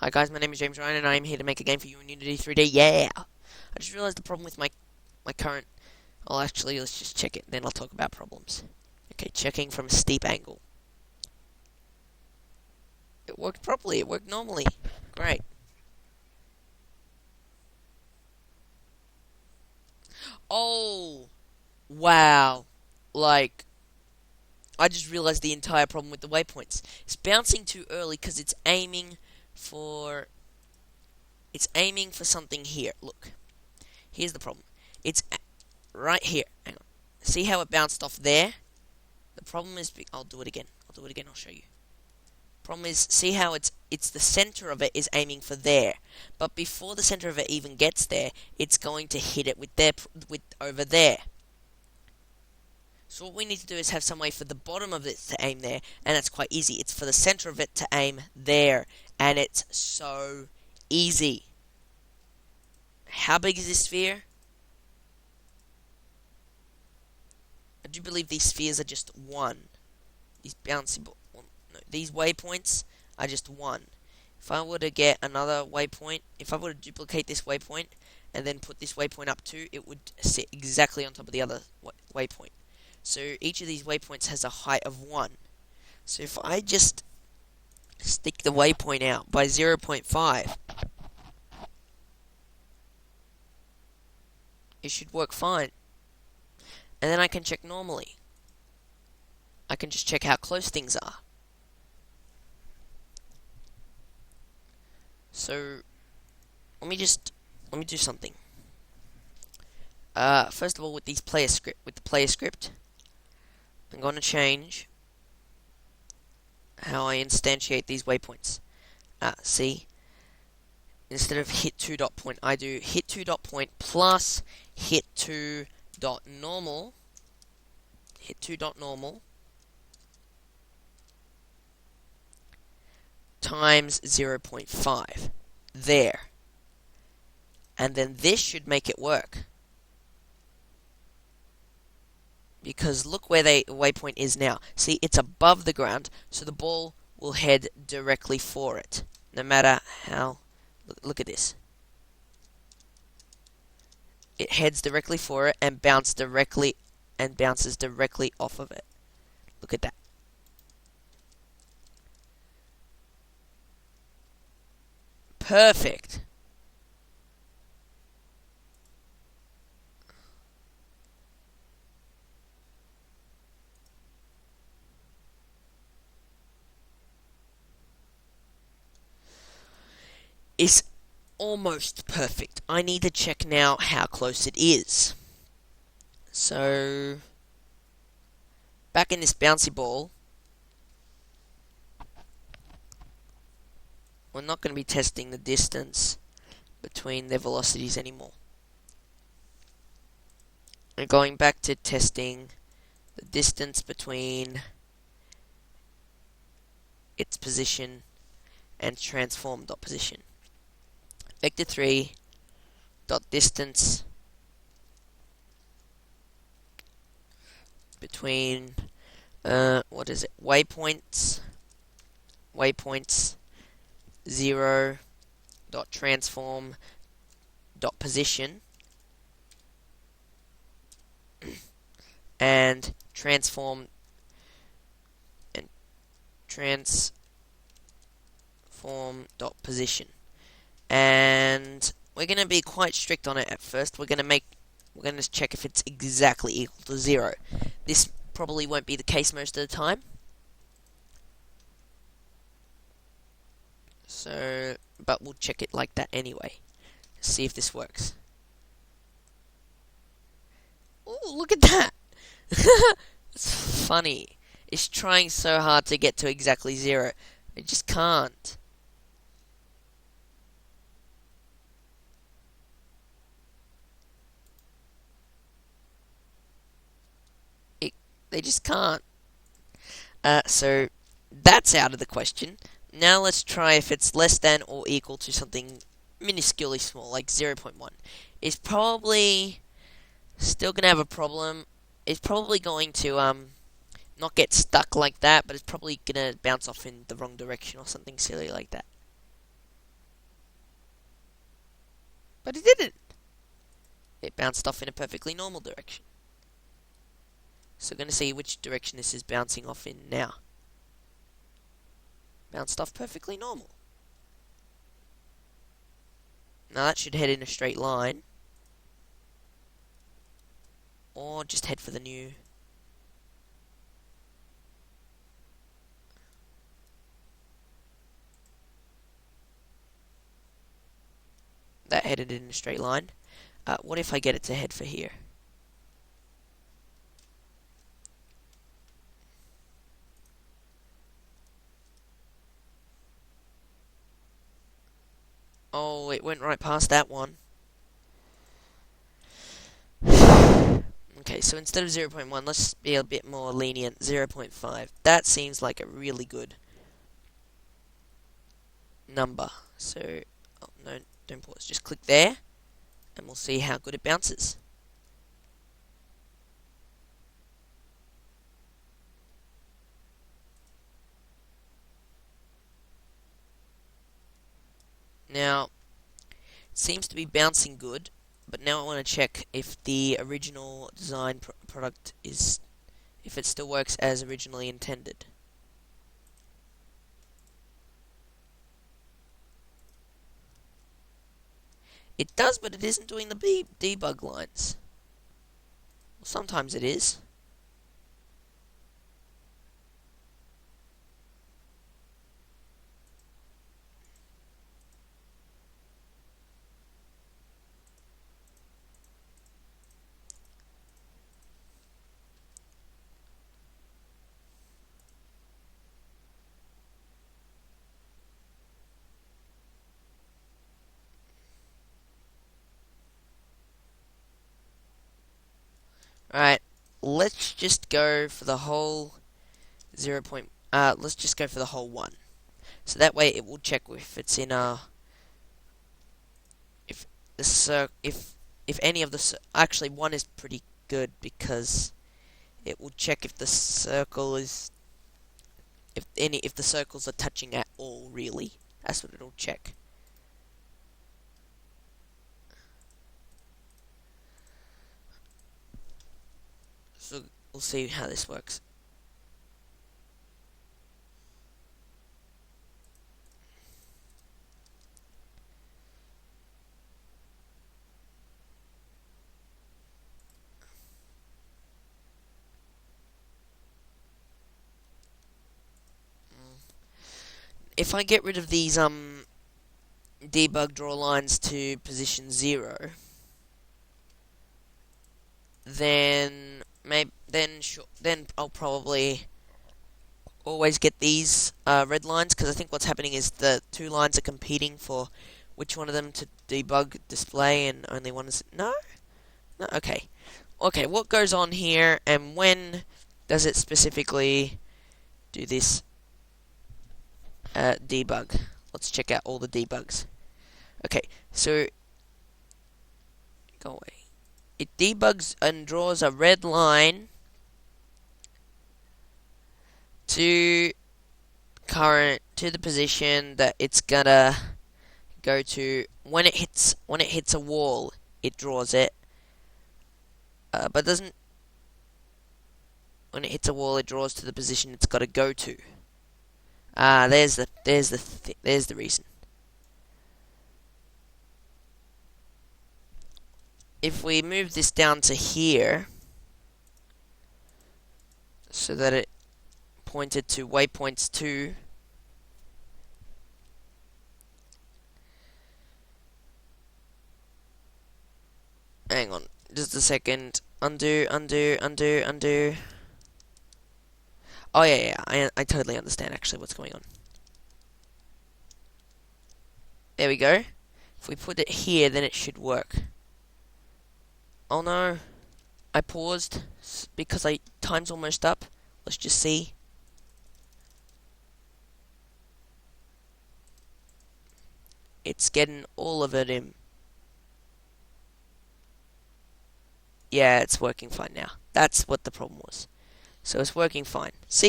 Hi guys, my name is James Ryan and I am here to make a game for you in Unity 3D, yeah! I just realized the problem with my current... Well, actually, let's just check it, then I'll talk about problems. Okay, checking from a steep angle. It worked properly, it worked normally. Great. Oh! Wow. Like, I just realized the entire problem with the waypoints. It's bouncing too early because it's aiming for... It's aiming for something here. Look. Here's the problem. It's right here. Hang on. See how it bounced off there? The problem is... I'll do it again. I'll show you. Problem is, see how it's the center of it is aiming for there. But before the center of it even gets there, it's going to hit it with over there. So what we need to do is have some way for the bottom of it to aim there, and that's quite easy. It's for the center of it to aim there, and it's so easy. How big is this sphere? I do believe these spheres are just one. These bouncy no, these waypoints are just one. If I were to get another waypoint, if I were to duplicate this waypoint and then put this waypoint up too, it would sit exactly on top of the other waypoint. So each of these waypoints has a height of 1. So if I just stick the waypoint out by 0.5, it should work fine. And then I can check normally. I can just check how close things are. So let me do something. First of all, with the player script, I'm going to change how I instantiate these waypoints. See, instead of hit 2 dot point, I do hit 2 dot point plus hit 2 dot normal, times 0.5. There. And then this should make it work. Because look where the waypoint is now. See, it's above the ground, so the ball will head directly for it. No matter how... Look at this. It heads directly for it and bounces directly off of it. Look at that. Perfect. It's almost perfect. I need to check now how close it is. So, back in this bouncy ball, we're not going to be testing the distance between their velocities anymore. We're going back to testing the distance between its position and transform dot position. Vector 3 dot distance between waypoints 0 dot transform dot position and transform dot position. And we're going to be quite strict on it at first. We're going to check if it's exactly equal to 0. This probably won't be the case most of the time. So, but we'll check it like that anyway. See if this works. Ooh, look at that! It's funny. It's trying so hard to get to exactly 0. It just can't. They just can't. So that's out of the question. Now let's try if it's less than or equal to something minusculely small, like 0.1. It's probably still going to have a problem. It's probably going to not get stuck like that, but it's probably going to bounce off in the wrong direction or something silly like that. But it didn't. It bounced off in a perfectly normal direction. So we're going to see which direction this is bouncing off in now. Bounced off perfectly normal. Now that should head in a straight line. Or just head for the new. That headed in a straight line. What if I get it to head for here? Oh, it went right past that one. Okay, so instead of 0.1, let's be a bit more lenient. 0.5. That seems like a really good number. So, oh, no, don't pause. Just click there, and we'll see how good it bounces. Now, it seems to be bouncing good, but now I want to check if the original design product is, if it still works as originally intended. It does, but it isn't doing the debug lines. Well, sometimes it is. Alright, let's just go for the whole let's just go for the whole 1. So that way it will check if it's in a, if the if any of the, actually 1 is pretty good because it will check if the circle is, if the circles are touching at all, really. That's what it'll check. So we'll see how this works. If I get rid of these debug draw lines to position 0, then then I'll probably always get these red lines, because I think what's happening is the 2 lines are competing for which one of them to debug display, and only one is no. Okay. What goes on here, and when does it specifically do this debug? Let's check out all the debugs. Okay, so go away. It debugs and draws a red line to the position that it's gonna go to when it hits a wall. It draws it, but doesn't. When it hits a wall, it draws to the position it's got to go to. There's the reason. If we move this down to here, so that it pointed to waypoints 2, hang on, just a second. Undo. Oh yeah, I totally understand actually what's going on. There we go. If we put it here, then it should work. Oh no, I paused because time's almost up. Let's just see. It's getting all of it in. Yeah, it's working fine now. That's what the problem was. So it's working fine. See?